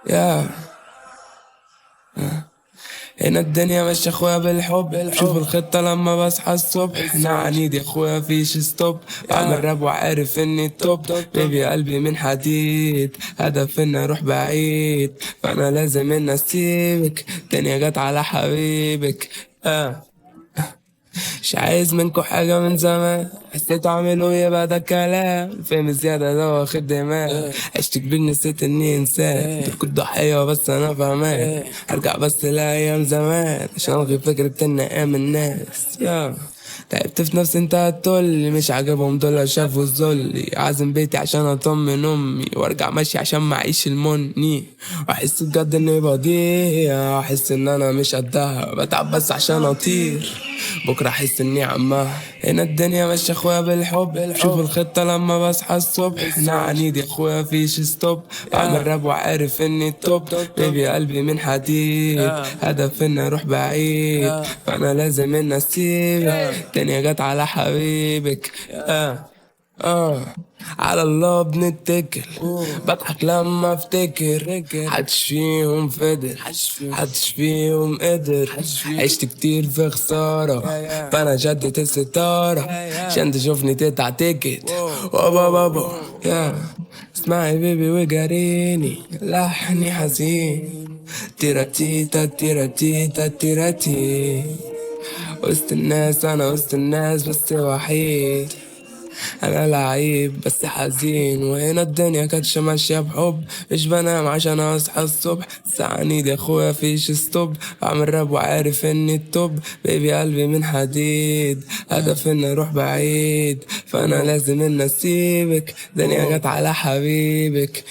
يا هنا الدنيا ماشية اخويا بالحب، شوف الخطة لما بصحى الصبح. انا عنيد يا اخويا مفيش ستوب، بعمل راب وعارف اني التوب. بيبي قلبي من حديد، هدف اني اروح بعيد، فانا لازم اني اسيبك. الدنيا جت على حبيبك. مش عايز منكو حاجة من زمان، حسيت اعمله يبقى ده كلام. فهم الزيادة ده واخد دماغ، عشت كبير نسيت اني انسان. انت كنت ضحية بس انا فاهمان، ارجع بس لايام زمان عشان الغي فكرة ان ايام الناس. تعبت في نفسي انت هتقولي مش عاجبهم دول شافوا الذل. عازم بيتي عشان اطمن امي، وارجع ماشي عشان معيش المني. واحس بجد اني بضيع، احس ان انا مش قدها، بتعب بس عشان اطير. بكره احس اني عمها. هنا الدنيا ماشيه اخويا بالحب، شوف الخطه لما بصحى الصبح. انا عنيد يا اخويا مفيش ستوب، بعمل راب وعارف اني التوب. بيبي قلبي من حديد، هدف اني اروح بعيد، فانا لازم اني اسيبك. الدنيا جت على حبيبك. على الله بنتكل، بضحك لما افتكر. حدش فيهم فضل، حدش فيهم قدر. عشت كتير في خسارة، فانا شدت الستارة عشان تشوفني تتعتكت. بابا بابا اسمعي بيبي وجاريني لحني حزين. تيراتيتا تيراتيتا تيراتي، وسط الناس انا وسط الناس بس وحيد. انا لعيب بس حزين، وهنا الدنيا كانتش ماشية بحب. مش بنام عشان اصحى الصبح، ساعة يا اخويا فيش ستوب. بعمل راب وعارف اني التوب. بيبي قلبي من حديد، هدف اني اروح بعيد، فانا لازم اني اسيبك. دنيا جت على حبيبك.